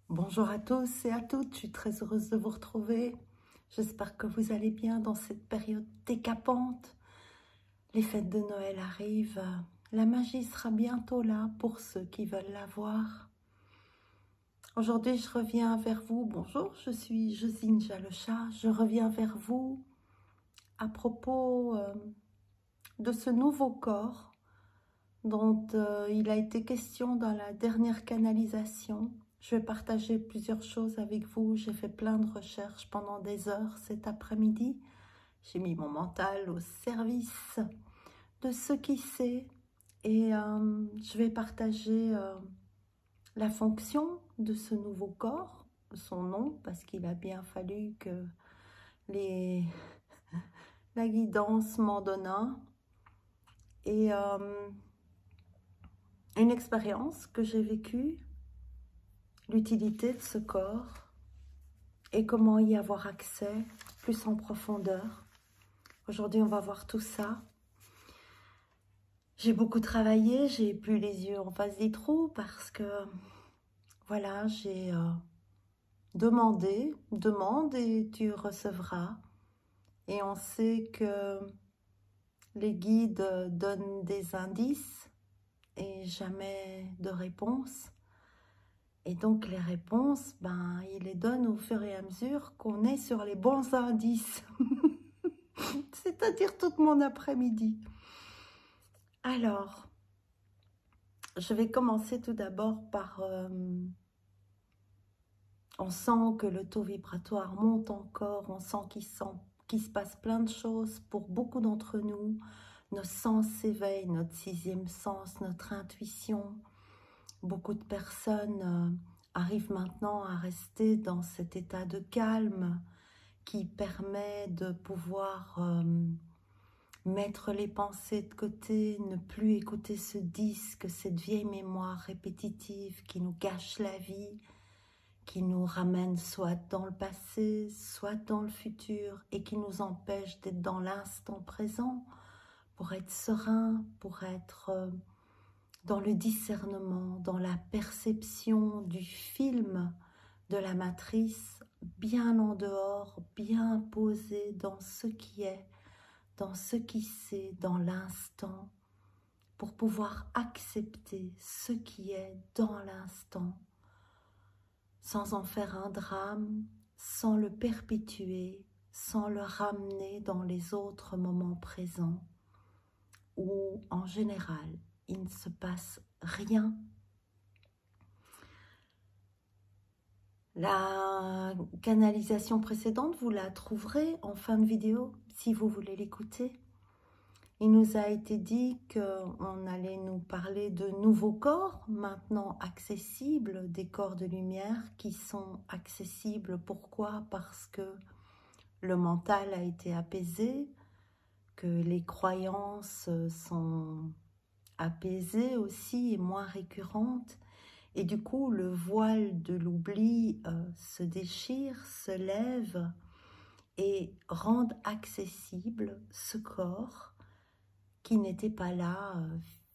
Bonjour à tous et à toutes, je suis très heureuse de vous retrouver. J'espère que vous allez bien dans cette période décapante. Les fêtes de Noël arrivent, la magie sera bientôt là pour ceux qui veulent la voir. Aujourd'hui, je reviens vers vous. Bonjour, je suis Josine Jalochat. Je reviens vers vous à propos de ce nouveau corps dont il a été question dans la dernière canalisation. Je vais partager plusieurs choses avec vous. J'ai fait plein de recherches pendant des heures cet après-midi. J'ai mis mon mental au service de ce qui sait et je vais partager la fonction de ce nouveau corps, son nom, parce qu'il a bien fallu que la guidance m'en donne un. Et une expérience que j'ai vécue, l'utilité de ce corps et comment y avoir accès plus en profondeur. Aujourd'hui, on va voir tout ça. J'ai beaucoup travaillé, j'ai plus les yeux en face des trous parce que, voilà, j'ai demande et tu recevras. Et on sait que les guides donnent des indices et jamais de réponse. Et donc les réponses, ils les donnent au fur et à mesure qu'on est sur les bons indices. C'est-à-dire tout mon après-midi. Alors, je vais commencer tout d'abord par... on sent que le taux vibratoire monte encore, on sent qu'il se passe plein de choses pour beaucoup d'entre nous. Nos sens s'éveillent, notre sixième sens, notre intuition. Beaucoup de personnes arrivent maintenant à rester dans cet état de calme qui permet de pouvoir mettre les pensées de côté, ne plus écouter ce disque, cette vieille mémoire répétitive qui nous gâche la vie, qui nous ramène soit dans le passé, soit dans le futur et qui nous empêche d'être dans l'instant présent pour être serein, pour être dans le discernement, dans la perception du film de la matrice, bien en dehors, bien posé dans ce qui est, dans ce qui c'est, dans l'instant, pour pouvoir accepter ce qui est dans l'instant, sans en faire un drame, sans le perpétuer, sans le ramener dans les autres moments présents, où en général, il ne se passe rien. La canalisation précédente, vous la trouverez en fin de vidéo, si vous voulez l'écouter. Il nous a été dit qu'on allait nous parler de nouveaux corps, maintenant accessibles, des corps de lumière qui sont accessibles. Pourquoi? Parce que le mental a été apaisé, que les croyances sont apaisées aussi et moins récurrentes. Et du coup, le voile de l'oubli se déchire, se lève et rend accessible ce corps qui n'était pas là,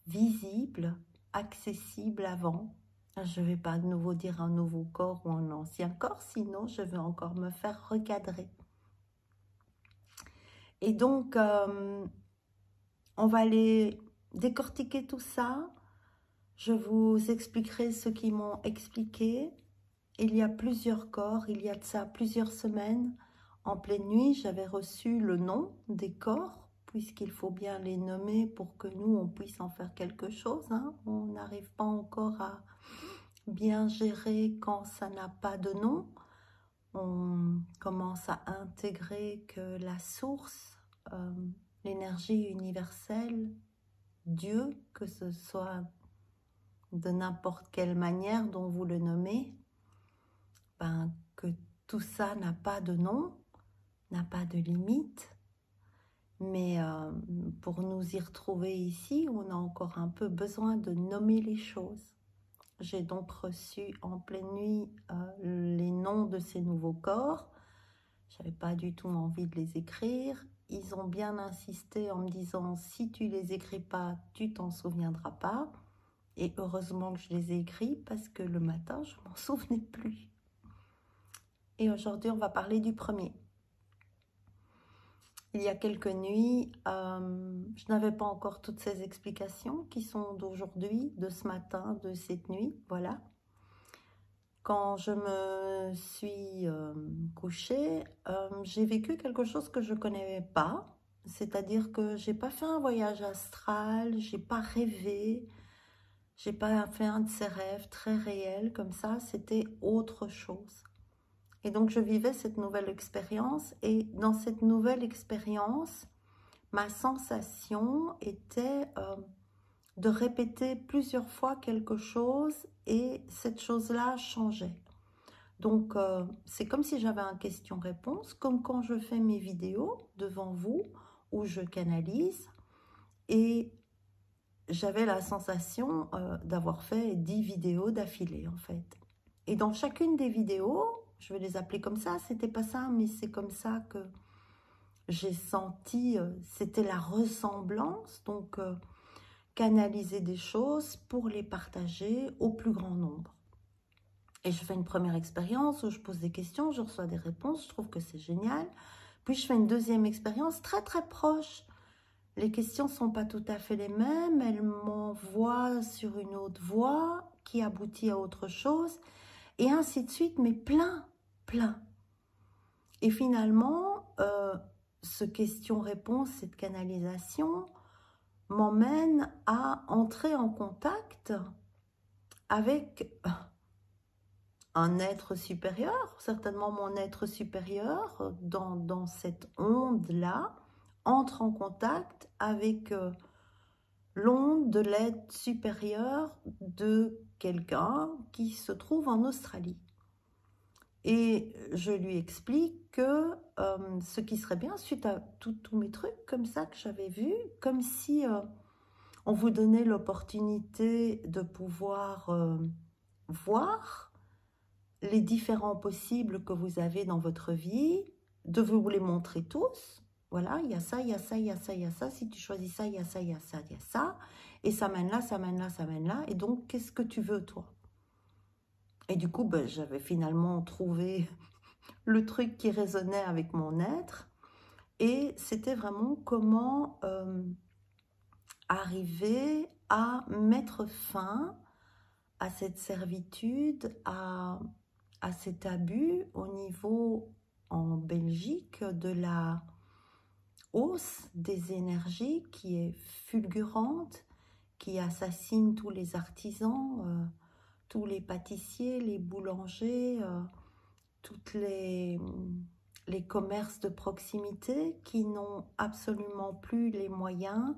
visible, accessible avant. Je ne vais pas de nouveau dire un nouveau corps ou un ancien corps, sinon je vais encore me faire recadrer. Et donc, on va aller décortiquer tout ça. Je vous expliquerai ce qu'ils m'ont expliqué. Il y a plusieurs corps, il y a de ça plusieurs semaines. En pleine nuit, j'avais reçu le nom des corps, puisqu'il faut bien les nommer pour que nous, on puisse en faire quelque chose. Hein. On n'arrive pas encore à bien gérer quand ça n'a pas de nom. On commence à intégrer que la source, l'énergie universelle, Dieu, que ce soit de n'importe quelle manière dont vous le nommez, que tout ça n'a pas de nom, n'a pas de limite, mais pour nous y retrouver ici, on a encore un peu besoin de nommer les choses. J'ai donc reçu en pleine nuit les noms de ces nouveaux corps. Je n'avais pas du tout envie de les écrire. Ils ont bien insisté en me disant « si tu les écris pas, tu t'en souviendras pas ». Et heureusement que je les ai écrits parce que le matin, je m'en souvenais plus. Et aujourd'hui, on va parler du premier. Il y a quelques nuits, je n'avais pas encore toutes ces explications qui sont d'aujourd'hui, de ce matin, de cette nuit, voilà. Quand je me suis couchée, j'ai vécu quelque chose que je ne connaissais pas. C'est-à-dire que j'ai pas fait un voyage astral, j'ai pas rêvé, j'ai pas fait un de ces rêves très réels comme ça, c'était autre chose. Et donc je vivais cette nouvelle expérience et dans cette nouvelle expérience, ma sensation était de répéter plusieurs fois quelque chose et cette chose-là changeait. Donc c'est comme si j'avais un question-réponse, comme quand je fais mes vidéos devant vous, où je canalise, et j'avais la sensation d'avoir fait 10 vidéos d'affilée en fait. Et dans chacune des vidéos, je vais les appeler comme ça, c'était pas ça, mais c'est comme ça que j'ai senti, c'était la ressemblance, donc canaliser des choses pour les partager au plus grand nombre. Et je fais une première expérience où je pose des questions, je reçois des réponses, je trouve que c'est génial. Puis je fais une deuxième expérience très très proche. Les questions ne sont pas tout à fait les mêmes, elles m'envoient sur une autre voie qui aboutit à autre chose, et ainsi de suite, mais plein, plein. Et finalement, ce question-réponse, cette canalisation, m'emmène à entrer en contact avec un être supérieur, certainement mon être supérieur, dans cette onde-là, entre en contact avec l'onde de l'être supérieur de quelqu'un qui se trouve en Australie. Et je lui explique que ce qui serait bien, suite à tous mes trucs comme ça que j'avais vus, comme si on vous donnait l'opportunité de pouvoir voir les différents possibles que vous avez dans votre vie, de vous les montrer tous. Voilà, il y a ça, il y a ça, il y a ça, il y a ça. Si tu choisis ça, il y a ça, il y a ça, il y a ça. Et ça mène là, ça mène là, ça mène là. Et donc, qu'est-ce que tu veux, toi? Et du coup, ben, j'avais finalement trouvé le truc qui résonnait avec mon être. Et c'était vraiment comment arriver à mettre fin à cette servitude, à cet abus au niveau en Belgique de la hausse des énergies qui est fulgurante, qui assassine tous les artisans, tous les pâtissiers, les boulangers, toutes les commerces de proximité qui n'ont absolument plus les moyens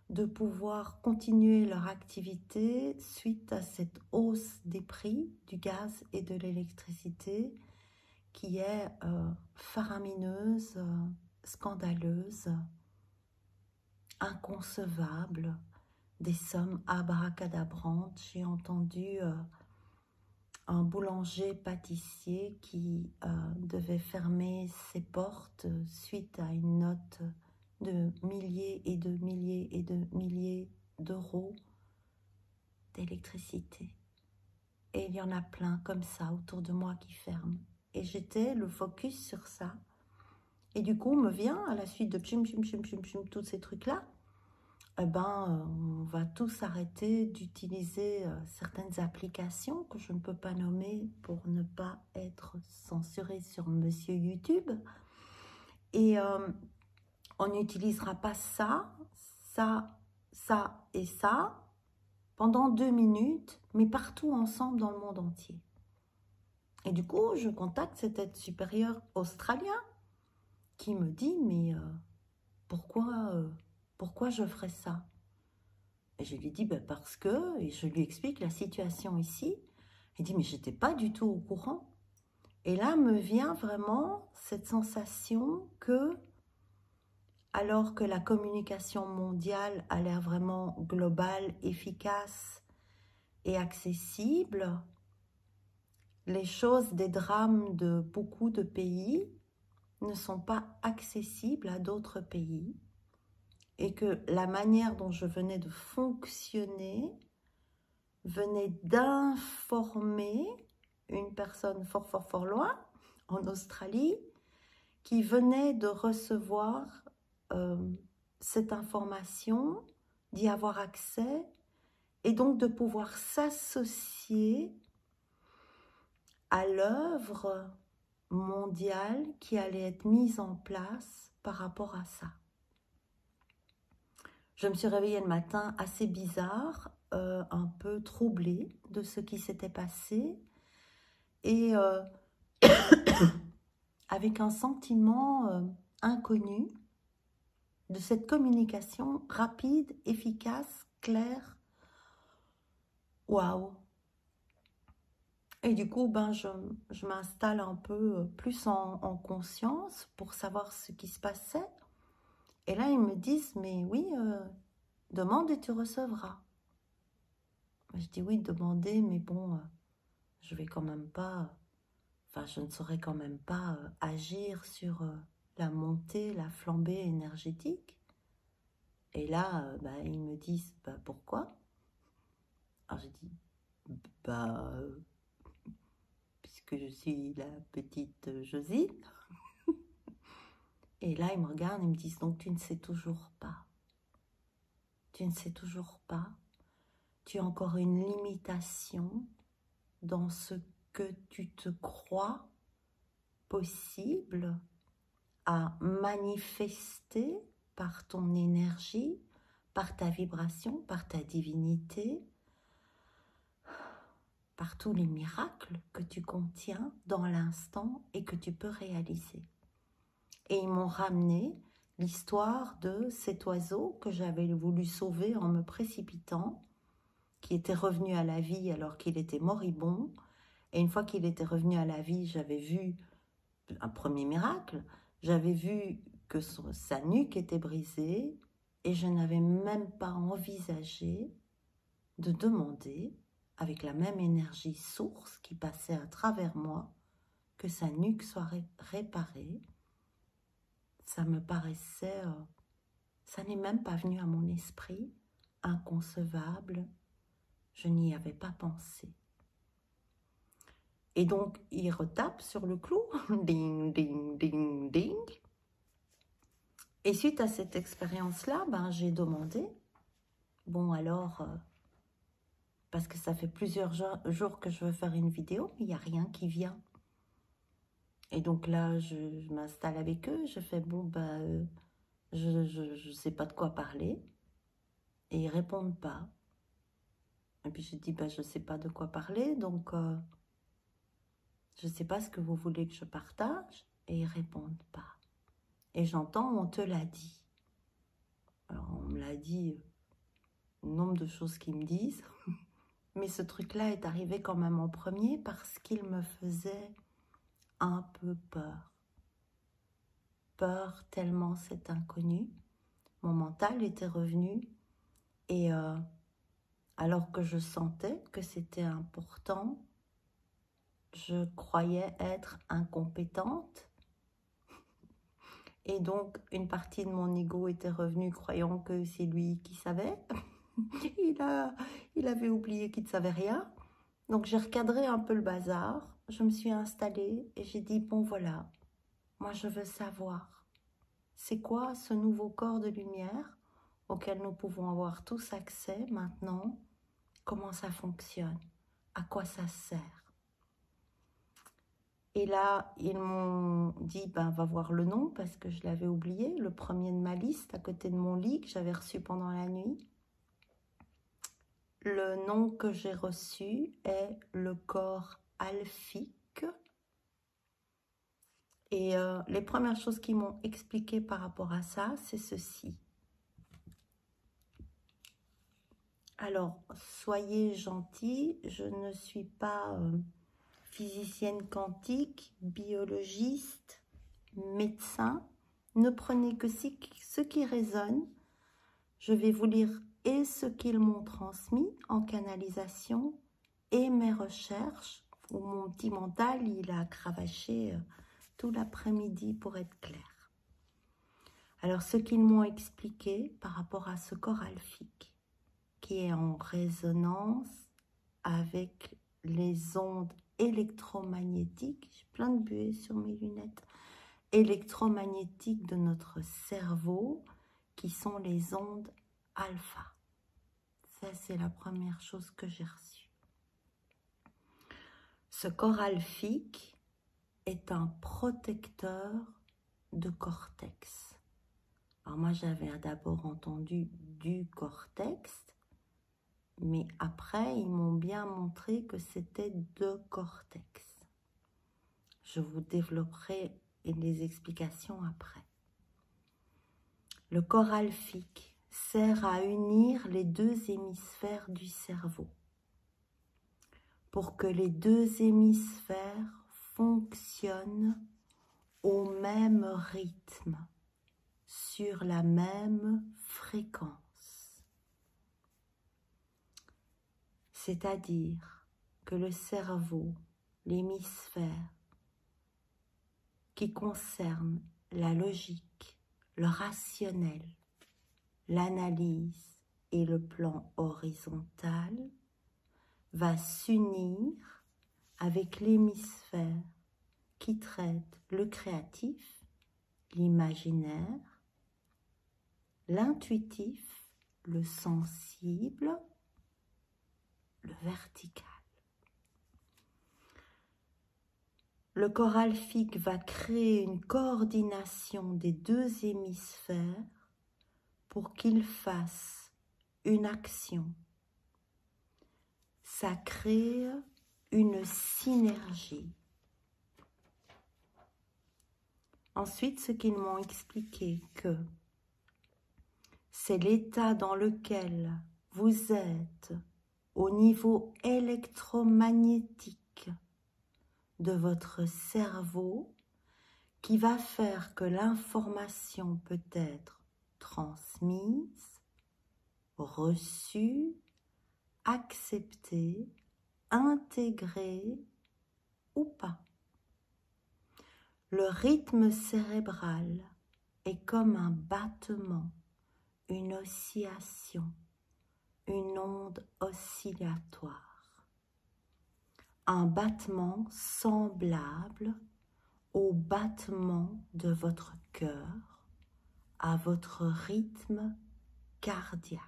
de pouvoir continuer leur activité suite à cette hausse des prix du gaz et de l'électricité qui est faramineuse, scandaleuse, inconcevable, des sommes abracadabrantes. J'ai entendu un boulanger-pâtissier qui devait fermer ses portes suite à une note de milliers et de milliers et de milliers d'euros d'électricité. Et il y en a plein comme ça autour de moi qui ferment. Et j'étais le focus sur ça. Et du coup, on me vient à la suite de pchum, pchum, pchum, pchum, pchum, tous ces trucs-là, eh ben, on va tous arrêter d'utiliser certaines applications que je ne peux pas nommer pour ne pas être censuré sur Monsieur YouTube. Et on n'utilisera pas ça, ça, ça et ça pendant 2 minutes, mais partout ensemble dans le monde entier. Et du coup, je contacte cet être supérieur australien qui me dit, mais pourquoi je ferais ça? Et je lui dis, ben parce que, et je lui explique la situation ici. Il dit, mais j'étais pas du tout au courant. Et là me vient vraiment cette sensation que, alors que la communication mondiale a l'air vraiment globale, efficace et accessible, les choses des drames de beaucoup de pays ne sont pas accessibles à d'autres pays – et que la manière dont je venais de fonctionner venait d'informer une personne fort loin, en Australie, qui venait de recevoir cette information, d'y avoir accès, et donc de pouvoir s'associer à l'œuvre mondiale qui allait être mise en place par rapport à ça. Je me suis réveillée le matin assez bizarre, un peu troublée de ce qui s'était passé, et avec un sentiment inconnu de cette communication rapide, efficace, claire. Waouh! Et du coup, ben, je m'installe un peu plus en conscience pour savoir ce qui se passait. Et là, ils me disent, mais oui, demande et tu recevras. Je dis oui, demandez, mais bon, je vais quand même pas, enfin, je ne saurais quand même pas agir sur la montée, la flambée énergétique. Et là, bah, ils me disent, bah, pourquoi? Alors je dis, bah, puisque je suis la petite Josine. Et là, ils me regardent et me disent, donc tu ne sais toujours pas. Tu ne sais toujours pas. Tu as encore une limitation dans ce que tu te crois possible à manifester par ton énergie, par ta vibration, par ta divinité, par tous les miracles que tu contiens dans l'instant et que tu peux réaliser. Et ils m'ont ramené l'histoire de cet oiseau que j'avais voulu sauver en me précipitant, qui était revenu à la vie alors qu'il était moribond. Et une fois qu'il était revenu à la vie, j'avais vu un premier miracle. J'avais vu que sa nuque était brisée et je n'avais même pas envisagé de demander, avec la même énergie source qui passait à travers moi, que sa nuque soit réparée. Ça me paraissait, ça n'est même pas venu à mon esprit, inconcevable, je n'y avais pas pensé. Et donc, il retape sur le clou, ding, ding, ding, ding. Et suite à cette expérience-là, ben, j'ai demandé, bon alors, parce que ça fait plusieurs jours que je veux faire une vidéo, mais il n'y a rien qui vient. Et donc là, je m'installe avec eux, je fais, bon, ben, je ne sais pas de quoi parler. Et ils ne répondent pas. Et puis je dis, ben, je ne sais pas de quoi parler, donc je ne sais pas ce que vous voulez que je partage. Et ils ne répondent pas. Et j'entends, on te l'a dit. Alors on me l'a dit, nombre de choses qu'ils me disent. Mais ce truc-là est arrivé quand même en premier parce qu'il me faisait un peu peur. Peur tellement c'est inconnu. Mon mental était revenu et alors que je sentais que c'était important, je croyais être incompétente. Et donc, une partie de mon ego était revenue croyant que c'est lui qui savait. Il avait oublié qu'il ne savait rien. Donc, j'ai recadré un peu le bazar. Je me suis installée et j'ai dit, bon voilà, moi je veux savoir. C'est quoi ce nouveau corps de lumière auquel nous pouvons avoir tous accès maintenant? Comment ça fonctionne? À quoi ça sert? Et là, ils m'ont dit, ben, va voir le nom, parce que je l'avais oublié, le premier de ma liste, à côté de mon lit, que j'avais reçu pendant la nuit. Le nom que j'ai reçu est le corps alphique. Et les premières choses qu'ils m'ont expliqué par rapport à ça, c'est ceci. Alors, soyez gentils, je ne suis pas physicienne quantique, biologiste, médecin. Ne prenez que ce qui résonne. Je vais vous lire et ce qu'ils m'ont transmis en canalisation et mes recherches, où mon petit mental, il a cravaché tout l'après-midi pour être clair. Alors, ce qu'ils m'ont expliqué par rapport à ce corps alphique, qui est en résonance avec les ondes électromagnétiques, j'ai plein de buées sur mes lunettes, électromagnétiques de notre cerveau, qui sont les ondes alpha. Ça, c'est la première chose que j'ai reçue. Ce corps alphique est un protecteur de cortex. Alors moi, j'avais d'abord entendu du cortex, mais après, ils m'ont bien montré que c'était de cortex. Je vous développerai les explications après. Le corps alphique sert à unir les deux hémisphères du cerveau pour que les deux hémisphères fonctionnent au même rythme, sur la même fréquence. C'est-à-dire que le cerveau, l'hémisphère qui concerne la logique, le rationnel, l'analyse et le plan horizontal, va s'unir avec l'hémisphère qui traite le créatif, l'imaginaire, l'intuitif, le sensible, le vertical. Le corps alphique va créer une coordination des deux hémisphères pour qu'ils fassent une action. Ça crée une synergie. Ensuite, ce qu'ils m'ont expliqué, que c'est l'état dans lequel vous êtes au niveau électromagnétique de votre cerveau qui va faire que l'information peut être transmise, reçue, acceptée, intégrée ou pas. Le rythme cérébral est comme un battement, une oscillation, une onde oscillatoire. Un battement semblable au battement de votre cœur, à votre rythme cardiaque.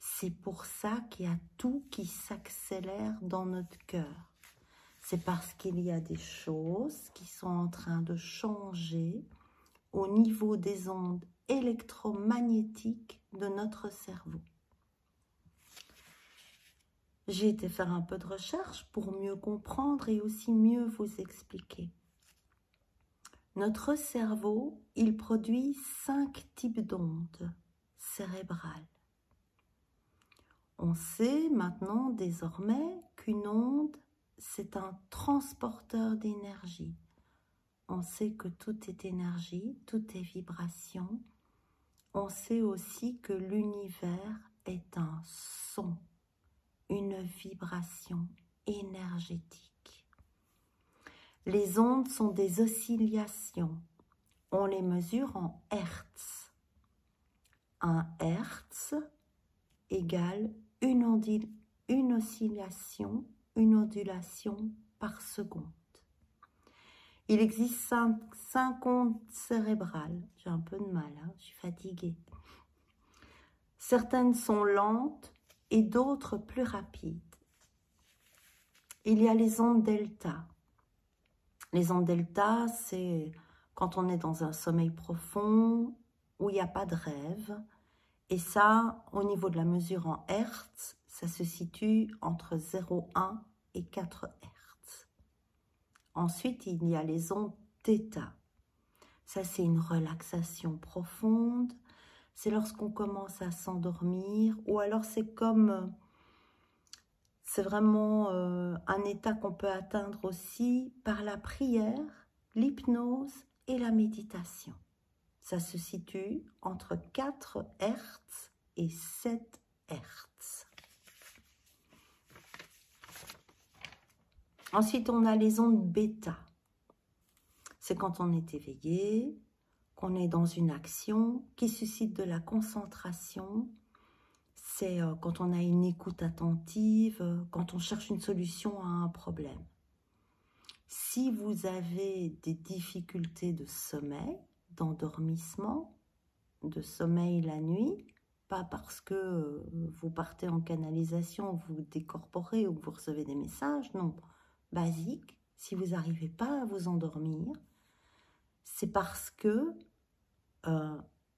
C'est pour ça qu'il y a tout qui s'accélère dans notre cœur. C'est parce qu'il y a des choses qui sont en train de changer au niveau des ondes électromagnétiques de notre cerveau. J'ai été faire un peu de recherche pour mieux comprendre et aussi mieux vous expliquer. Notre cerveau, il produit 5 types d'ondes cérébrales. On sait maintenant désormais qu'une onde, c'est un transporteur d'énergie. On sait que tout est énergie, tout est vibration. On sait aussi que l'univers est un son, une vibration énergétique. Les ondes sont des oscillations. On les mesure en hertz. Un hertz égale une oscillation, une ondulation par seconde. Il existe 5 ondes cérébrales. J'ai un peu de mal, hein, je suis fatiguée. Certaines sont lentes et d'autres plus rapides. Il y a les ondes delta. Les ondes delta, c'est quand on est dans un sommeil profond où il n'y a pas de rêve. Et ça, au niveau de la mesure en Hertz, ça se situe entre 0,1 et 4 Hertz. Ensuite, il y a les ondes θ. Ça, c'est une relaxation profonde. C'est lorsqu'on commence à s'endormir, ou alors c'est comme... C'est vraiment un état qu'on peut atteindre aussi par la prière, l'hypnose et la méditation. Ça se situe entre 4 Hertz et 7 Hertz. Ensuite, on a les ondes bêta. C'est quand on est éveillé, qu'on est dans une action qui suscite de la concentration. c'est quand on a une écoute attentive, quand on cherche une solution à un problème. Si vous avez des difficultés de sommeil, d'endormissement, de sommeil la nuit, pas parce que vous partez en canalisation, vous décorporez ou que vous recevez des messages, non, basique, si vous n'arrivez pas à vous endormir, c'est parce que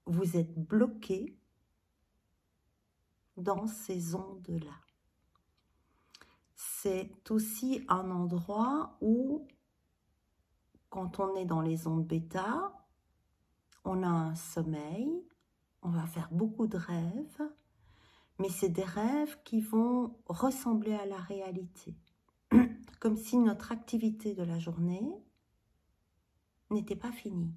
vous êtes bloqué dans ces ondes-là. C'est aussi un endroit où, quand on est dans les ondes bêta, on a un sommeil, on va faire beaucoup de rêves, mais c'est des rêves qui vont ressembler à la réalité. Comme si notre activité de la journée n'était pas finie.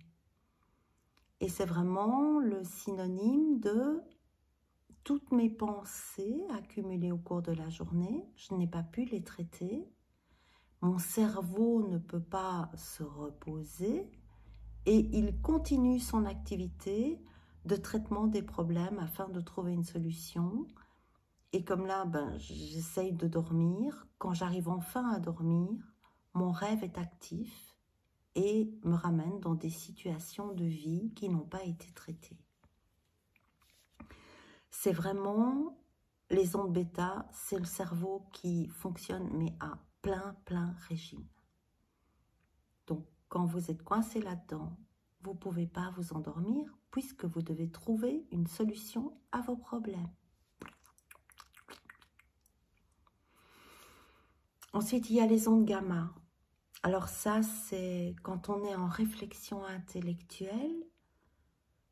Et c'est vraiment le synonyme de toutes mes pensées accumulées au cours de la journée, je n'ai pas pu les traiter. Mon cerveau ne peut pas se reposer et il continue son activité de traitement des problèmes afin de trouver une solution. Et comme là, j'essaye de dormir. Quand j'arrive enfin à dormir, mon rêve est actif et me ramène dans des situations de vie qui n'ont pas été traitées. C'est vraiment les ondes bêta, c'est le cerveau qui fonctionne mais à plein régime. Donc quand vous êtes coincé là-dedans, vous ne pouvez pas vous endormir puisque vous devez trouver une solution à vos problèmes. Ensuite, il y a les ondes gamma. Alors ça, c'est quand on est en réflexion intellectuelle,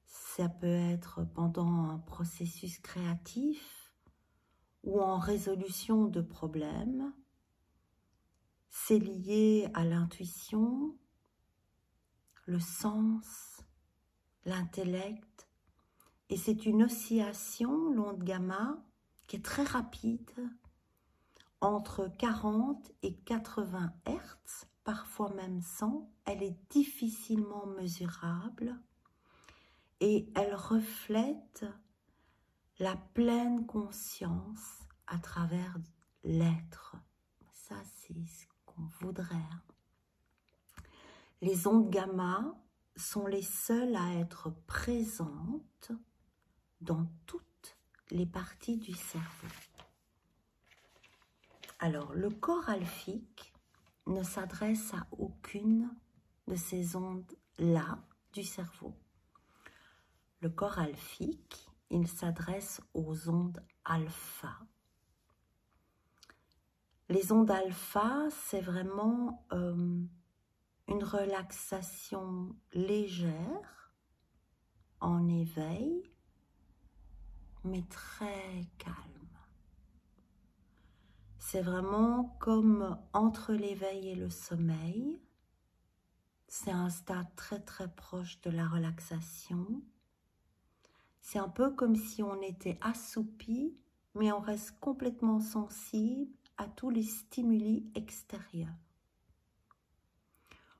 ça peut être pendant un processus créatif ou en résolution de problèmes. C'est lié à l'intuition, le sens, l'intellect. Et c'est une oscillation, l'onde gamma, qui est très rapide, entre 40 et 80 Hz, parfois même 100. Elle est difficilement mesurable et elle reflète la pleine conscience à travers l'être. Ça, c'est ce qu'on voudrait. Les ondes gamma sont les seules à être présentes dans toutes les parties du cerveau. Alors, le corps alphique ne s'adresse à aucune de ces ondes-là du cerveau. Le corps alphique, il s'adresse aux ondes alpha. Les ondes alpha, c'est vraiment une relaxation légère, en éveil, mais très calme. C'est vraiment comme entre l'éveil et le sommeil. C'est un stade très proche de la relaxation. C'est un peu comme si on était assoupi, mais on reste complètement sensible à tous les stimuli extérieurs.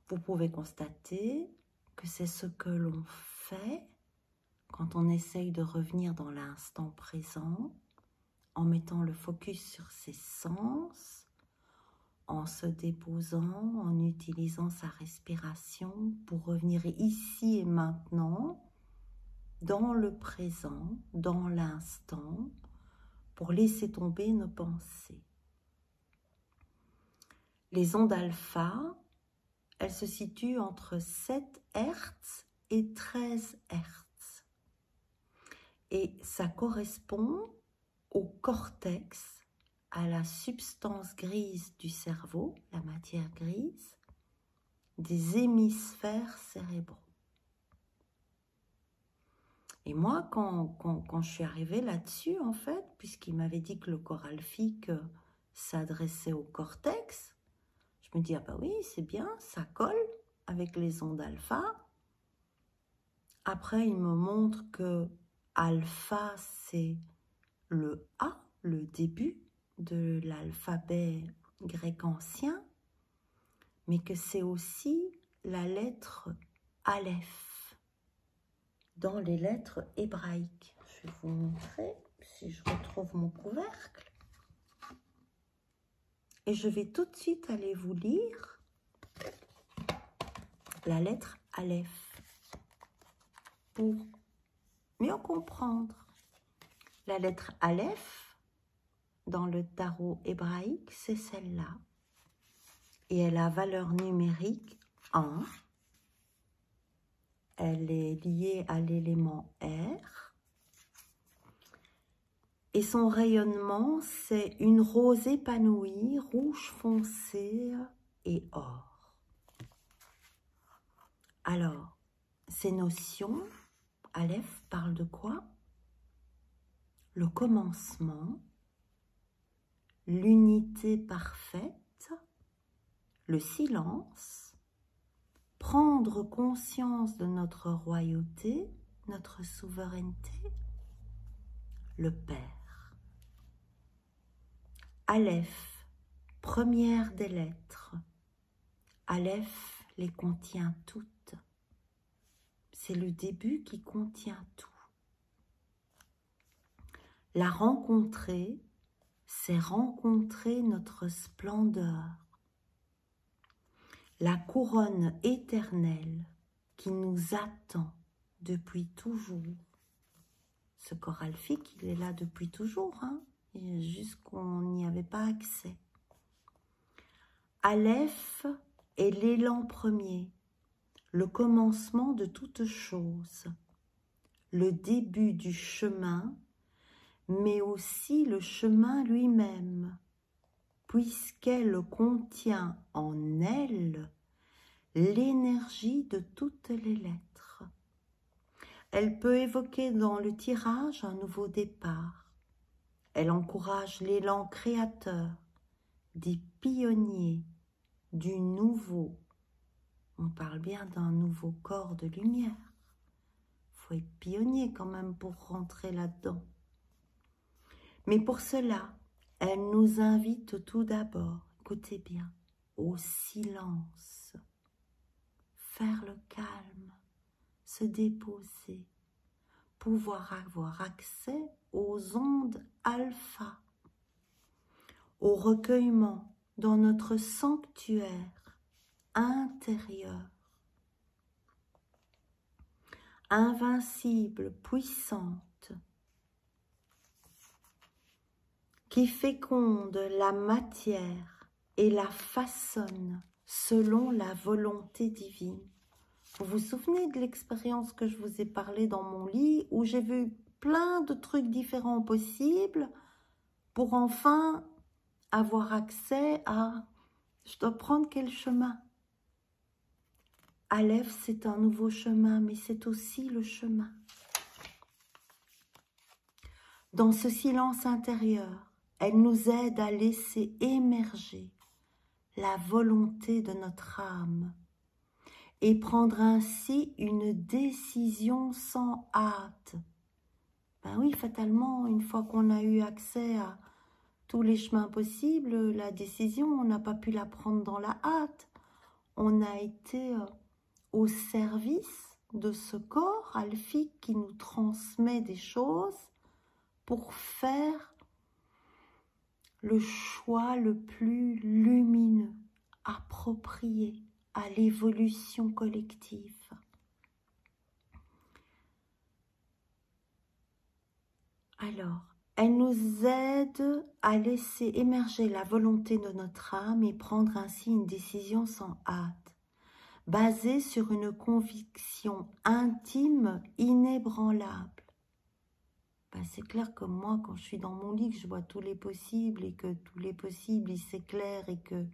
Vous pouvez constater que c'est ce que l'on fait quand on essaye de revenir dans l'instant présent, en mettant le focus sur ses sens, en se déposant, en utilisant sa respiration pour revenir ici et maintenant, dans le présent, dans l'instant, pour laisser tomber nos pensées. Les ondes alpha, elles se situent entre 7 Hz et 13 Hz. Et ça correspond au cortex, à la substance grise du cerveau, la matière grise, des hémisphères cérébraux. Et moi, quand je suis arrivée là-dessus, en fait, puisqu'il m'avait dit que le corps alphique s'adressait au cortex, je me dis, ah bah oui, c'est bien, ça colle avec les ondes alpha. Après, il me montre que alpha, c'est le A, le début de l'alphabet grec ancien, mais que c'est aussi la lettre Aleph dans les lettres hébraïques. Je vais vous montrer, si je retrouve mon couvercle. Et je vais tout de suite aller vous lire la lettre Aleph pour mieux comprendre. La lettre Aleph, dans le tarot hébraïque, c'est celle-là. Et elle a valeur numérique 1. Elle est liée à l'élément air. Et son rayonnement, c'est une rose épanouie, rouge foncé et or. Alors, ces notions, Aleph parle de quoi? Le commencement, l'unité parfaite, le silence, prendre conscience de notre royauté, notre souveraineté, le Père. Aleph, première des lettres. Aleph les contient toutes. C'est le début qui contient tout. La rencontrer, c'est rencontrer notre splendeur. La couronne éternelle qui nous attend depuis toujours. Ce corps alphique, il est là depuis toujours, hein, juste qu'on n'y avait pas accès. Aleph est l'élan premier, le commencement de toute chose, le début du chemin, mais aussi le chemin lui-même, puisqu'elle contient en elle l'énergie de toutes les lettres. Elle peut évoquer dans le tirage un nouveau départ. Elle encourage l'élan créateur, des pionniers, du nouveau. On parle bien d'un nouveau corps de lumière. Il faut être pionnier quand même pour rentrer là-dedans. Mais pour cela, elle nous invite tout d'abord, écoutez bien, au silence, faire le calme, se déposer, pouvoir avoir accès aux ondes alpha, au recueillement dans notre sanctuaire intérieur, invincible, puissante, qui féconde la matière et la façonne selon la volonté divine. Vous vous souvenez de l'expérience que je vous ai parlé dans mon lit, où j'ai vu plein de trucs différents possibles pour enfin avoir accès à « je dois prendre quel chemin ?» Aleph, c'est un nouveau chemin, mais c'est aussi le chemin. Dans ce silence intérieur, elle nous aide à laisser émerger la volonté de notre âme et prendre ainsi une décision sans hâte. Ben oui, fatalement, une fois qu'on a eu accès à tous les chemins possibles, la décision, on n'a pas pu la prendre dans la hâte. On a été au service de ce corps alphique qui nous transmet des choses pour faire le choix le plus lumineux, approprié à l'évolution collective. Alors, elle nous aide à laisser émerger la volonté de notre âme et prendre ainsi une décision sans hâte, basée sur une conviction intime inébranlable. Ben, c'est clair que moi, quand je suis dans mon lit, que je vois tous les possibles et que tous les possibles, ils s'éclairent et que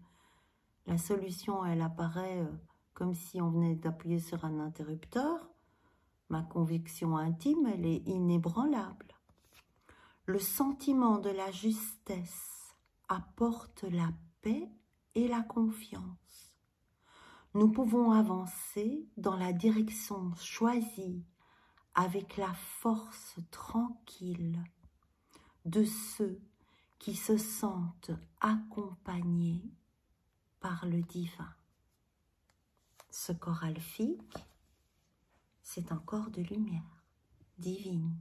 la solution, elle apparaît comme si on venait d'appuyer sur un interrupteur, ma conviction intime, elle est inébranlable. Le sentiment de la justesse apporte la paix et la confiance. Nous pouvons avancer dans la direction choisie avec la force tranquille de ceux qui se sentent accompagnés par le divin. Ce corps alphique, c'est un corps de lumière divine.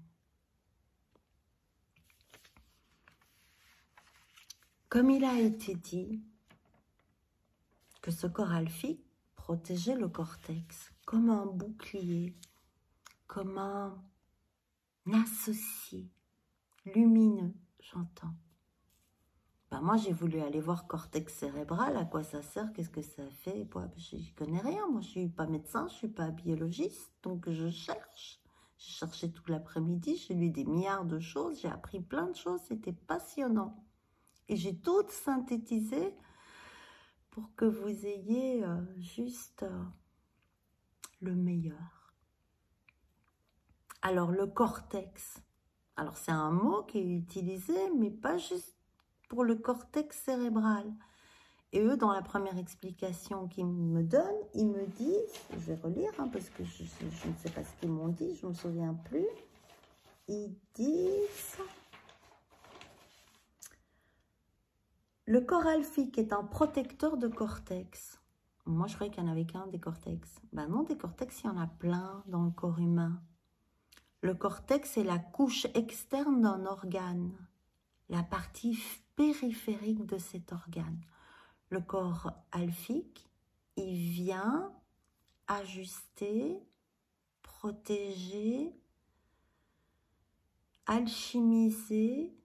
Comme il a été dit que ce corps alphique protégeait le cortex comme un bouclier, comme un associé lumineux, j'entends. Ben moi, j'ai voulu aller voir cortex cérébral, à quoi ça sert, qu'est-ce que ça fait. Je n'y connais rien, moi je ne suis pas médecin, je ne suis pas biologiste, donc je cherche. J'ai cherché tout l'après-midi, j'ai lu des milliards de choses, j'ai appris plein de choses, c'était passionnant. Et j'ai tout synthétisé pour que vous ayez juste le meilleur. Alors le cortex, alors c'est un mot qui est utilisé, mais pas juste pour le cortex cérébral. Et eux, dans la première explication qu'ils me donnent, ils me disent, je vais relire hein, parce que je ne sais pas ce qu'ils m'ont dit, je ne me souviens plus. Ils disent, le corps alphique est un protecteur de cortex. Moi, je croyais qu'il n'y en avait qu'un des cortex. Ben non, des cortex, il y en a plein dans le corps humain. Le cortex est la couche externe d'un organe, la partie périphérique de cet organe. Le corps alphique, il vient ajuster, protéger, alchimiser,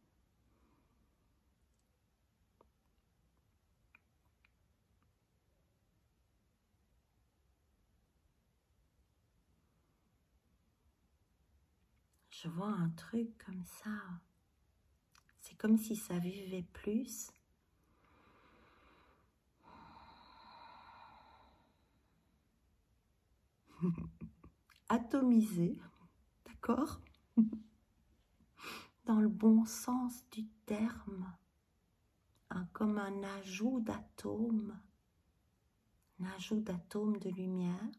je vois un truc comme ça. C'est comme si ça vivait plus. Atomisé, d'accord? Dans le bon sens du terme, hein, comme un ajout d'atomes de lumière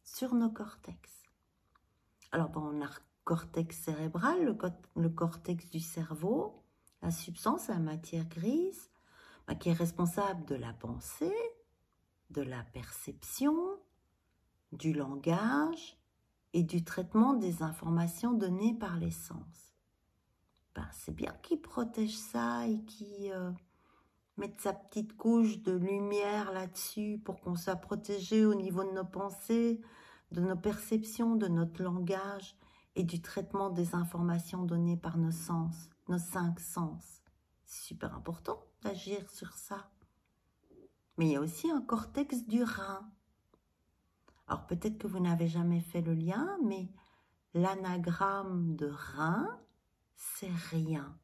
sur nos cortex. Alors bon, on a le cortex cérébral, le cortex du cerveau, la substance, la matière grise, qui est responsable de la pensée, de la perception, du langage et du traitement des informations données par les sens. C'est bien qu'il protège ça et qu'il mette sa petite couche de lumière là-dessus pour qu'on soit protégé au niveau de nos pensées, de nos perceptions, de notre langage et du traitement des informations données par nos sens, nos 5 sens. C'est super important d'agir sur ça. Mais il y a aussi un cortex du rein. Alors peut-être que vous n'avez jamais fait le lien, mais l'anagramme de rein, c'est rien.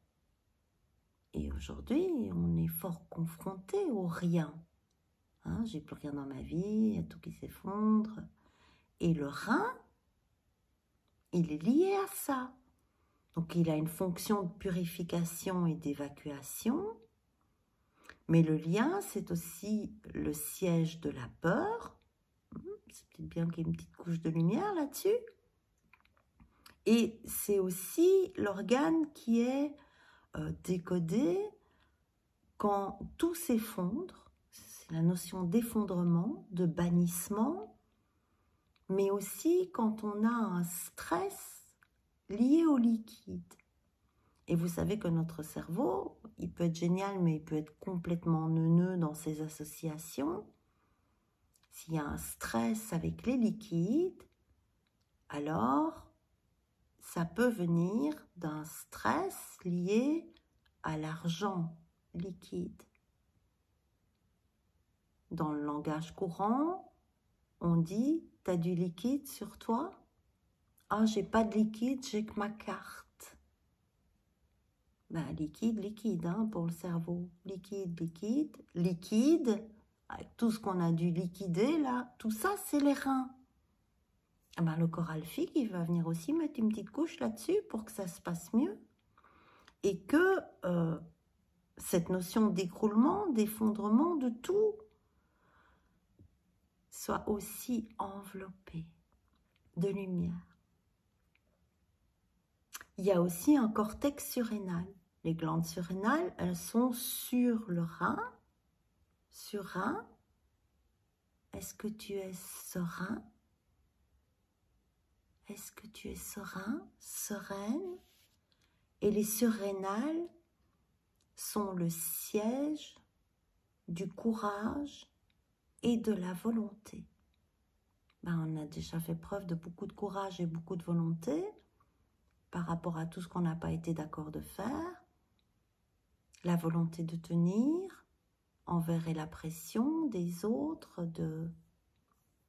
Et aujourd'hui, on est fort confronté au rien. Hein, j'ai plus rien dans ma vie, il y a tout qui s'effondre. Et le rein, il est lié à ça. Donc il a une fonction de purification et d'évacuation. Mais le lien, c'est aussi le siège de la peur. C'est peut-être bien qu'il y ait une petite couche de lumière là-dessus. Et c'est aussi l'organe qui est décodé quand tout s'effondre. C'est la notion d'effondrement, de bannissement, mais aussi quand on a un stress lié au liquide. Et vous savez que notre cerveau, il peut être génial, mais il peut être complètement neuneux dans ses associations. S'il y a un stress avec les liquides, alors ça peut venir d'un stress lié à l'argent liquide. Dans le langage courant, on dit « t'as du liquide sur toi ?»« Ah, j'ai pas de liquide, j'ai que ma carte. » Liquide hein, pour le cerveau. Liquide, avec tout ce qu'on a dû liquider là, tout ça c'est les reins. Le corps alphique, il va venir aussi mettre une petite couche là-dessus pour que ça se passe mieux. Et que cette notion d'écroulement, d'effondrement, de tout, soit aussi enveloppée de lumière. Il y a aussi un cortex surrénal. Les glandes surrénales, elles sont sur le rein. Sur rein, est-ce que tu es serein? Est-ce que tu es serein, sereine? Et les surrénales, sont le siège du courage et de la volonté. On a déjà fait preuve de beaucoup de courage et beaucoup de volonté par rapport à tout ce qu'on n'a pas été d'accord de faire. La volonté de tenir envers la pression des autres,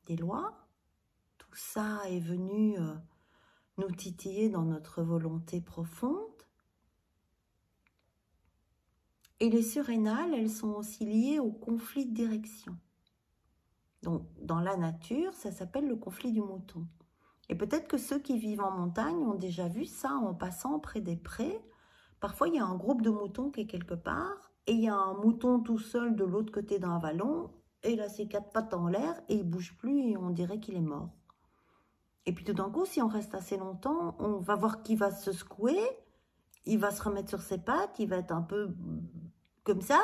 des lois. Tout ça est venu nous titiller dans notre volonté profonde. Et les surrénales, elles sont aussi liées au conflit de direction. Donc, dans la nature, ça s'appelle le conflit du mouton. Et peut-être que ceux qui vivent en montagne ont déjà vu ça en passant près des prés. Parfois, il y a un groupe de moutons qui est quelque part, et il y a un mouton tout seul de l'autre côté d'un vallon, et il a ses quatre pattes en l'air, et il ne bouge plus, et on dirait qu'il est mort. Et puis tout d'un coup, si on reste assez longtemps, on va voir qu'il va se secouer, il va se remettre sur ses pattes, il va être un peu comme ça,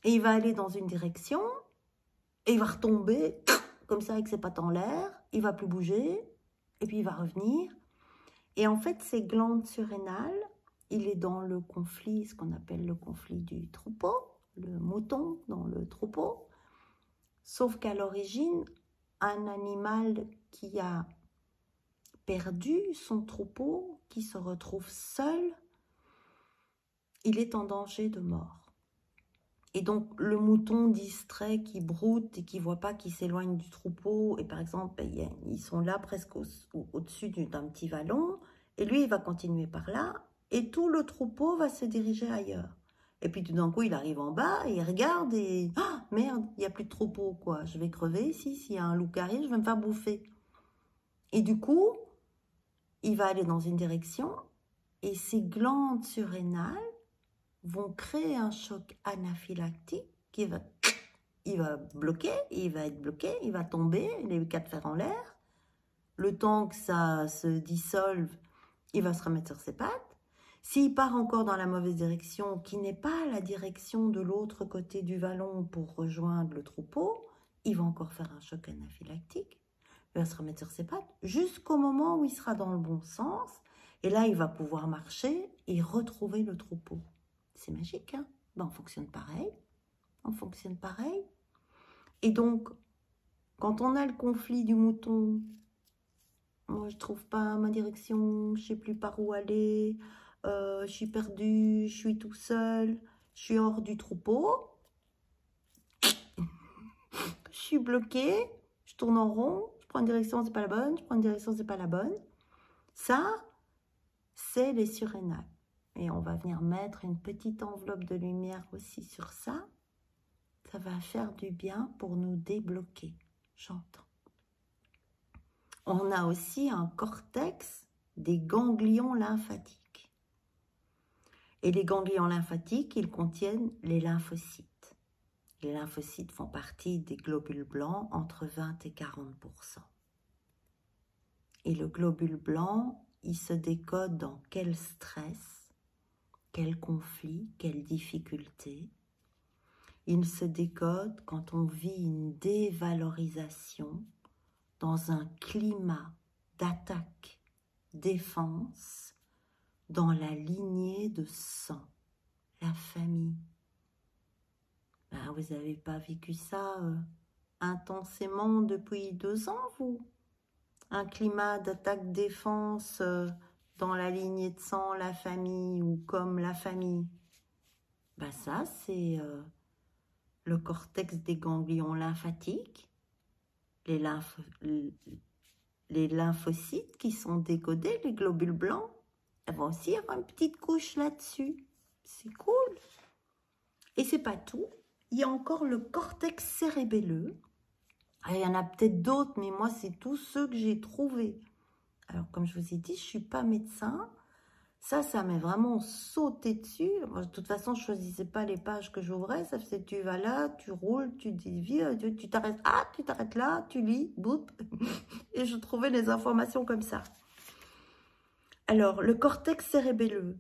et il va aller dans une direction, et il va retomber comme ça avec ses pattes en l'air, il ne va plus bouger, et puis il va revenir. Et en fait, ces glandes surrénales, il est dans le conflit, ce qu'on appelle le conflit du troupeau, le mouton dans le troupeau, sauf qu'à l'origine, un animal qui a perdu son troupeau, qui se retrouve seul, il est en danger de mort. Et donc, le mouton distrait qui broute et qui ne voit pas qu'il s'éloigne du troupeau, et par exemple, ils sont là presque au-dessus d'un petit vallon, et lui, il va continuer par là, et tout le troupeau va se diriger ailleurs. Et puis tout d'un coup, il arrive en bas, et il regarde, et « Ah, merde, il n'y a plus de troupeau, quoi. Je vais crever ici, s'il y a un loup qui arrive, je vais me faire bouffer. » Et du coup, il va aller dans une direction, et ses glandes surrénales vont créer un choc anaphylactique qui va, il va bloquer, il va être bloqué, il va tomber, les quatre fers en l'air. Le temps que ça se dissolve, il va se remettre sur ses pattes. S'il part encore dans la mauvaise direction, qui n'est pas la direction de l'autre côté du vallon pour rejoindre le troupeau, il va encore faire un choc anaphylactique. Il va se remettre sur ses pattes jusqu'au moment où il sera dans le bon sens. Et là, il va pouvoir marcher et retrouver le troupeau. C'est magique, hein? On fonctionne pareil. On fonctionne pareil. Et donc, quand on a le conflit du mouton, moi, je ne trouve pas ma direction, je ne sais plus par où aller, je suis perdue, je suis tout seul, je suis hors du troupeau, je suis bloquée, je tourne en rond, je prends une direction, c'est pas la bonne, je prends une direction, c'est pas la bonne. Ça, c'est les surrénales. Et on va venir mettre une petite enveloppe de lumière aussi sur ça. Ça va faire du bien pour nous débloquer. J'entends. On a aussi un cortex des ganglions lymphatiques. Et les ganglions lymphatiques, ils contiennent les lymphocytes. Les lymphocytes font partie des globules blancs entre 20 et 40%. Et le globule blanc, il se décode dans quel stress, quel conflit, quelle difficulté. Il se décode quand on vit une dévalorisation dans un climat d'attaque, défense, dans la lignée de sang, la famille. Vous n'avez pas vécu ça intensément depuis 2 ans, vous? Un climat d'attaque-défense dans la lignée de sang, la famille, ou comme la famille. Ça, c'est le cortex des ganglions lymphatiques, les lymphocytes qui sont décodés, les globules blancs, elles vont aussi avoir une petite couche là-dessus. C'est cool. Et c'est pas tout. Il y a encore le cortex cérébelleux. Il y en a peut-être d'autres, mais moi, c'est tous ceux que j'ai trouvés. Alors, comme je vous ai dit, je ne suis pas médecin. Ça m'est vraiment sauté dessus. Moi, de toute façon, je ne choisissais pas les pages que j'ouvrais. Ça faisait, tu vas là, tu roules, tu dévies, tu t'arrêtes. Ah, tu t'arrêtes là, tu lis, boum. Et je trouvais les informations comme ça. Alors, le cortex cérébelleux,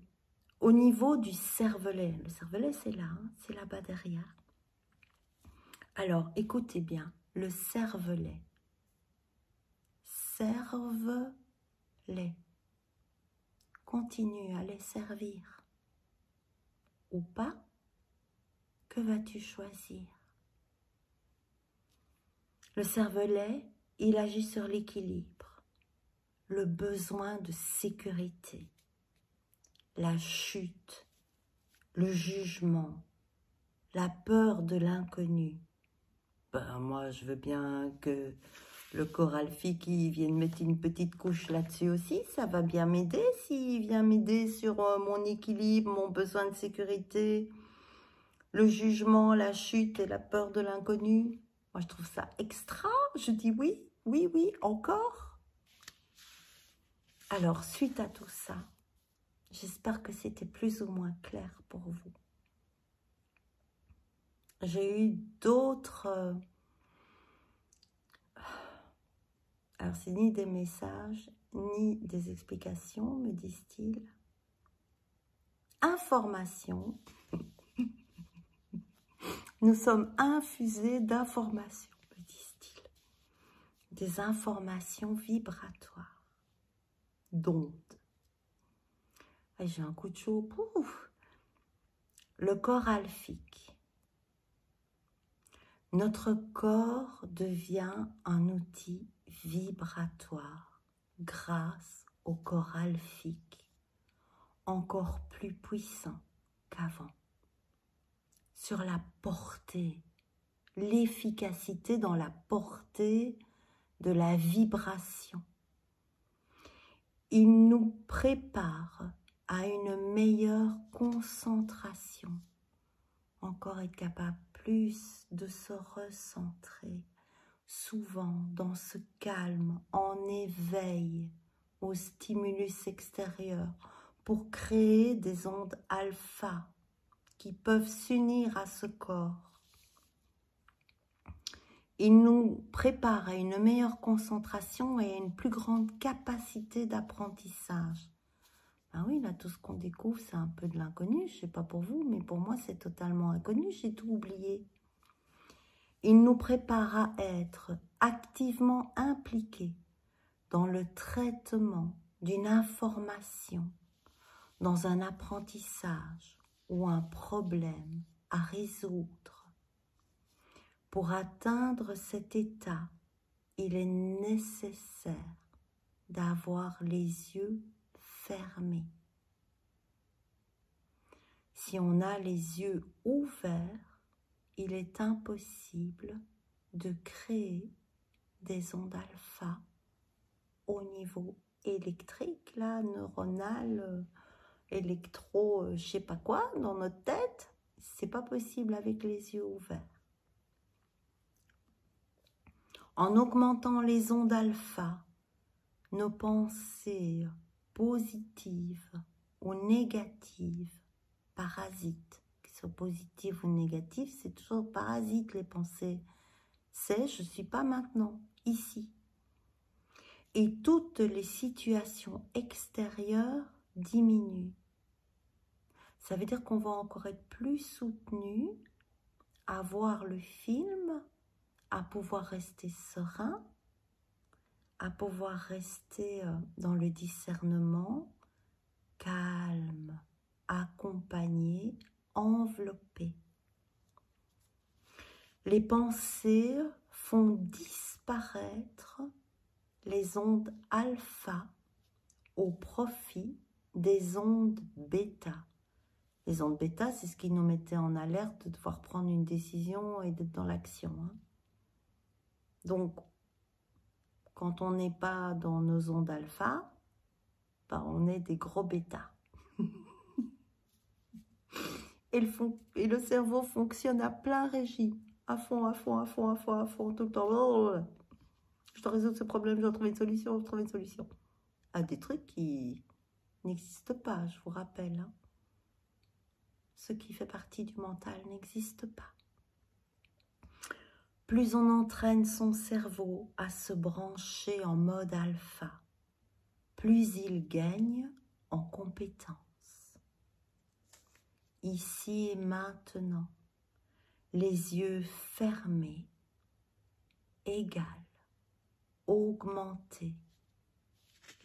au niveau du cervelet. Le cervelet, c'est là, hein, c'est là-bas derrière. Alors, écoutez bien, le cervelet. Serve-les. Continue à les servir. ou pas? Que vas-tu choisir? Le cervelet, il agit sur l'équilibre, le besoin de sécurité, la chute, le jugement, la peur de l'inconnu. Ben, moi, je veux bien que le coralfique qui vienne mettre une petite couche là-dessus aussi, ça va bien m'aider s'il vient m'aider sur mon équilibre, mon besoin de sécurité, le jugement, la chute et la peur de l'inconnu. Moi, je trouve ça extra. Je dis oui, oui, oui, encore. Alors, suite à tout ça, j'espère que c'était plus ou moins clair pour vous. J'ai eu d'autres... alors, c'est ni des messages, ni des explications, me disent-ils. Informations. Nous sommes infusés d'informations, me disent-ils. Des informations vibratoires, d'ondes. J'ai un coup de chaud. Pouf. Le corps alphique. Notre corps devient un outil vibratoire grâce au corps alphique, encore plus puissant qu'avant. Sur la portée, l'efficacité dans la portée de la vibration. Il nous prépare à une meilleure concentration, encore être capable plus de se recentrer, souvent dans ce calme, en éveil au stimulus extérieur, pour créer des ondes alpha qui peuvent s'unir à ce corps. Il nous prépare à une meilleure concentration et à une plus grande capacité d'apprentissage. Ben oui, là, tout ce qu'on découvre, c'est un peu de l'inconnu. Je ne sais pas pour vous, mais pour moi, c'est totalement inconnu. J'ai tout oublié. Il nous prépare à être activement impliqués dans le traitement d'une information, dans un apprentissage ou un problème à résoudre. Pour atteindre cet état, il est nécessaire d'avoir les yeux fermés. Si on a les yeux ouverts, il est impossible de créer des ondes alpha au niveau électrique, là, neuronal, électro, je sais pas quoi, dans notre tête. C'est pas possible avec les yeux ouverts. En augmentant les ondes alpha, nos pensées positives ou négatives parasites, qu'ils soient positives ou négatives, c'est toujours parasite les pensées. C'est je ne suis pas maintenant, ici. Et toutes les situations extérieures diminuent. Ça veut dire qu'on va encore être plus soutenu à voir le film, à pouvoir rester serein, à pouvoir rester dans le discernement, calme, accompagné, enveloppé. Les pensées font disparaître les ondes alpha au profit des ondes bêta. Les ondes bêta, c'est ce qui nous mettait en alerte de devoir prendre une décision et d'être dans l'action. Donc, quand on n'est pas dans nos ondes alpha, ben on est des gros bêta. Et le cerveau fonctionne à plein régime, à fond, à fond, à fond, à fond, à fond, tout le temps. Oh, je dois résoudre ce problème, je dois trouver une solution, je dois trouver une solution. À des trucs qui n'existent pas, je vous rappelle. Ce qui fait partie du mental n'existe pas. Plus on entraîne son cerveau à se brancher en mode alpha, plus il gagne en compétence. Ici et maintenant, les yeux fermés égale augmenter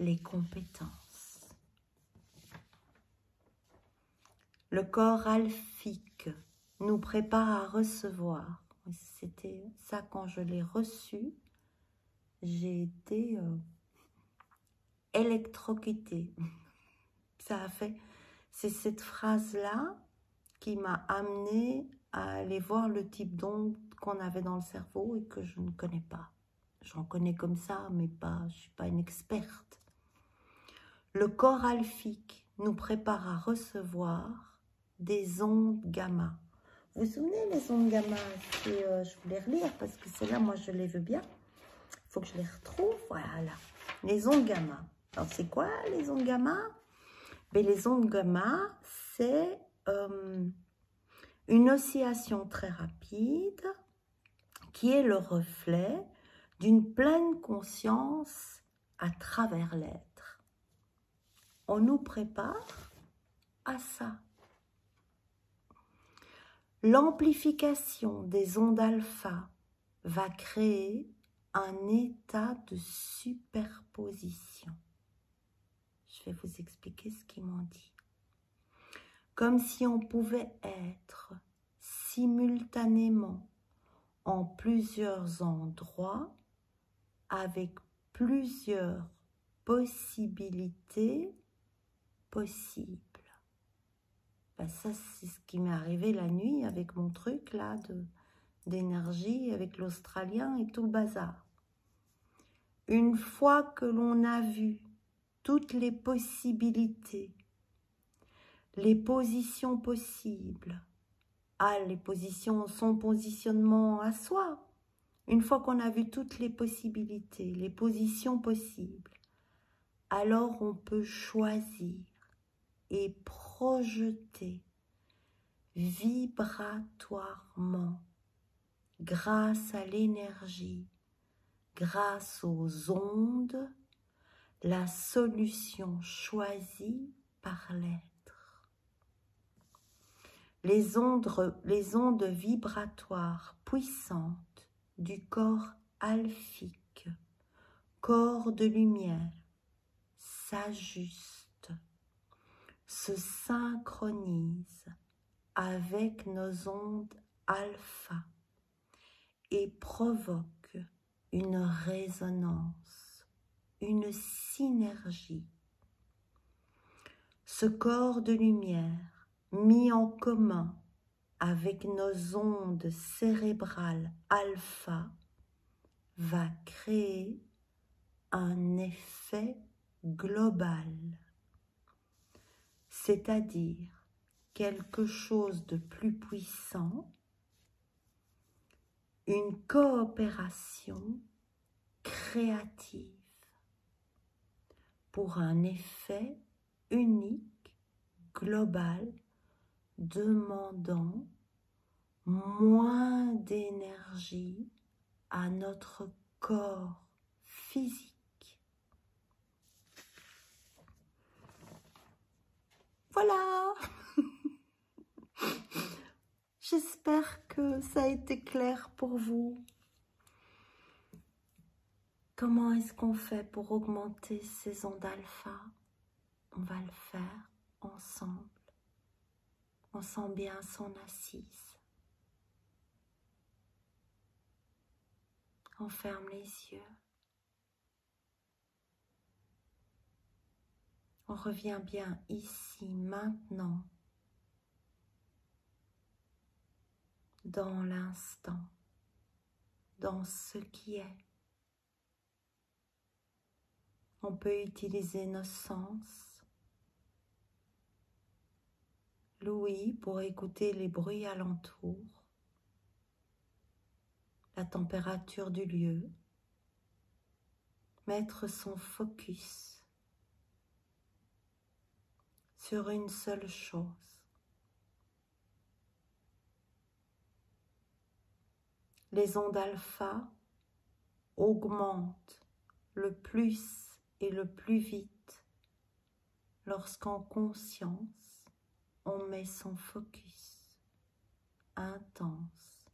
les compétences. Le corps alphique nous prépare à recevoir. C'était ça quand je l'ai reçu. J'ai été électrocutée. Ça a fait... C'est cette phrase-là qui m'a amenée à aller voir le type d'onde qu'on avait dans le cerveau et que je ne connais pas. J'en connais comme ça, mais pas, je ne suis pas une experte. Le corps alphique nous prépare à recevoir des ondes gamma. Vous vous souvenez les ondes gamma? Je voulais relire parce que celles-là, moi, je les veux bien. Il faut que je les retrouve. Voilà, les ondes gamma. Alors, c'est quoi les ondes gamma? Mais les ondes gamma, c'est une oscillation très rapide qui est le reflet d'une pleine conscience à travers l'être. On nous prépare à ça. L'amplification des ondes alpha va créer un état de superposition. Je vais vous expliquer ce qu'ils m'ont dit. Comme si on pouvait être simultanément en plusieurs endroits avec plusieurs possibilités possibles. Ben ça, c'est ce qui m'est arrivé la nuit avec mon truc là d'énergie, avec l'Australien et tout le bazar. Une fois que l'on a vu toutes les possibilités, les positions possibles, les positions, son positionnement à soi, une fois qu'on a vu toutes les possibilités, les positions possibles, alors on peut choisir et projeter vibratoirement, grâce à l'énergie, grâce aux ondes, la solution choisie par l'être. Les ondes vibratoires puissantes du corps alphique, corps de lumière, s'ajustent, se synchronisent avec nos ondes alpha et provoquent une résonance, une synergie. Ce corps de lumière mis en commun avec nos ondes cérébrales alpha va créer un effet global, c'est-à-dire quelque chose de plus puissant, une coopération créative pour un effet unique, global, demandant moins d'énergie à notre corps physique. Voilà. J'espère que ça a été clair pour vous. Comment est-ce qu'on fait pour augmenter ces ondes alpha? On va le faire ensemble. On sent bien son assise. On ferme les yeux. On revient bien ici, maintenant, dans l'instant, dans ce qui est. On peut utiliser nos sens, l'ouïe pour écouter les bruits alentour, la température du lieu, mettre son focus sur une seule chose. Les ondes alpha augmentent le plus et le plus vite lorsqu'en conscience on met son focus intense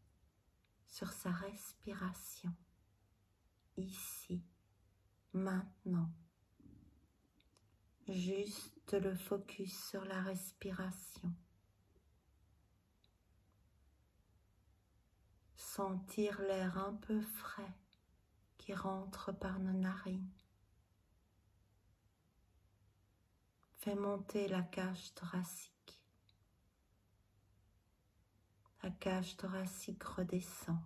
sur sa respiration, ici, maintenant. Juste le focus sur la respiration, sentir l'air un peu frais qui rentre par nos narines. Fais monter la cage thoracique. La cage thoracique redescend.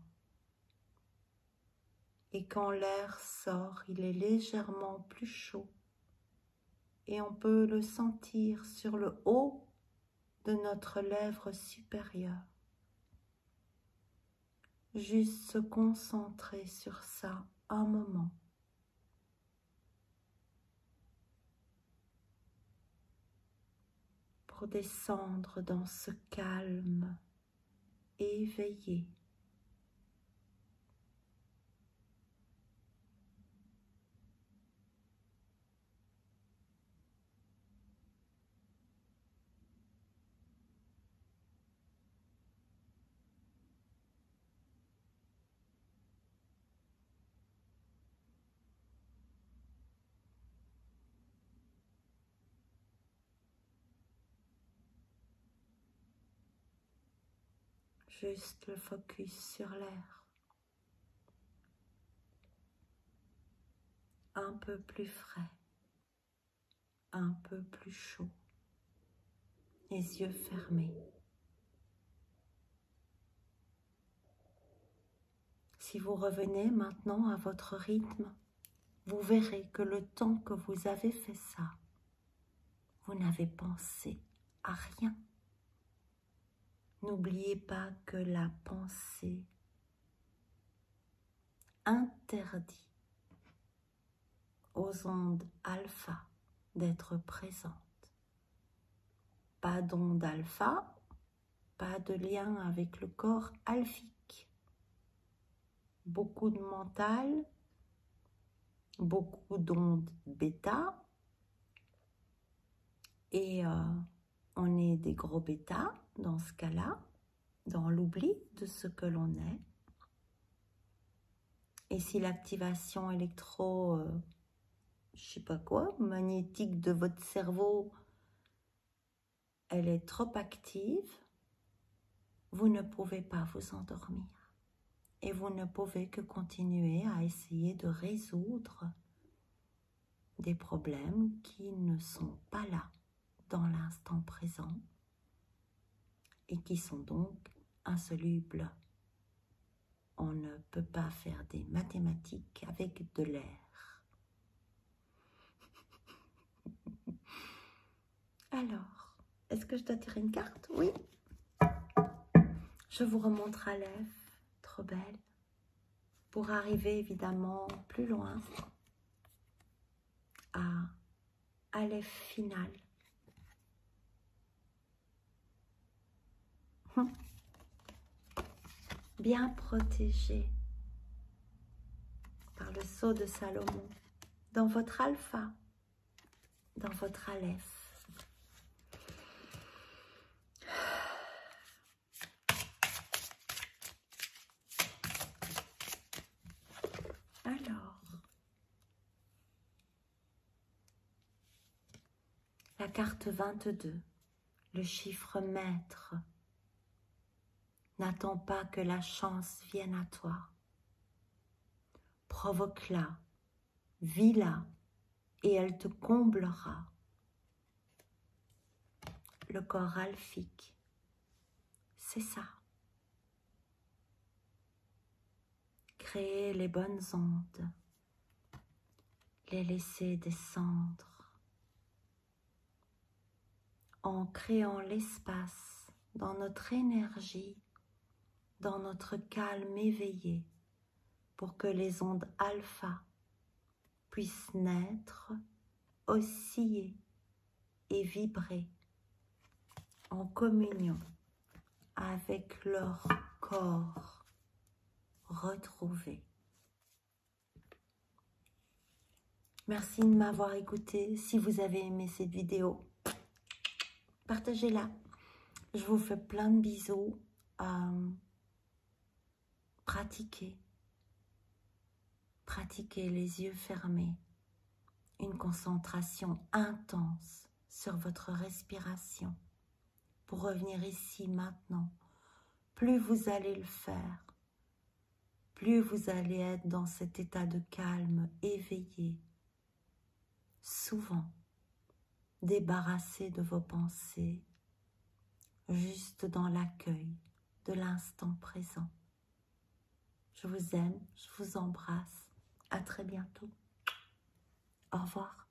Et quand l'air sort, il est légèrement plus chaud. Et on peut le sentir sur le haut de notre lèvre supérieure. Juste se concentrer sur ça un moment. Pour descendre dans ce calme éveillé. Juste le focus sur l'air. Un peu plus frais, un peu plus chaud. Les yeux fermés. Si vous revenez maintenant à votre rythme, vous verrez que le temps que vous avez fait ça, vous n'avez pensé à rien. N'oubliez pas que la pensée interdit aux ondes alpha d'être présentes. Pas d'ondes alpha, pas de lien avec le corps alphique. Beaucoup de mental, beaucoup d'ondes bêta, et on est des gros bêta dans ce cas-là, dans l'oubli de ce que l'on est. Et si l'activation je sais pas quoi, magnétique de votre cerveau, elle est trop active, vous ne pouvez pas vous endormir. Et vous ne pouvez que continuer à essayer de résoudre des problèmes qui ne sont pas là dans l'instant présent et qui sont donc insolubles. On ne peut pas faire des mathématiques avec de l'air. Alors, est-ce que je dois tirer une carte? Oui. Je vous remonte à l'Ève, trop belle, pour arriver évidemment plus loin à l'Ève finale. Bien protégé par le sceau de Salomon, dans votre alpha, dans votre aleph. Alors, la carte 22, le chiffre maître. N'attends pas que la chance vienne à toi. Provoque-la, vis-la, et elle te comblera. Le corps alphique, c'est ça. Créer les bonnes ondes, les laisser descendre, en créant l'espace dans notre énergie, dans notre calme éveillé, pour que les ondes alpha puissent naître, osciller et vibrer en communion avec leur corps retrouvé. Merci de m'avoir écouté. Si vous avez aimé cette vidéo, partagez-la. Je vous fais plein de bisous. Pratiquez. Pratiquez les yeux fermés. Une concentration intense sur votre respiration pour revenir ici maintenant. Plus vous allez le faire, plus vous allez être dans cet état de calme, éveillé, souvent débarrassé de vos pensées, juste dans l'accueil de l'instant présent. Je vous aime, je vous embrasse. À très bientôt. Au revoir.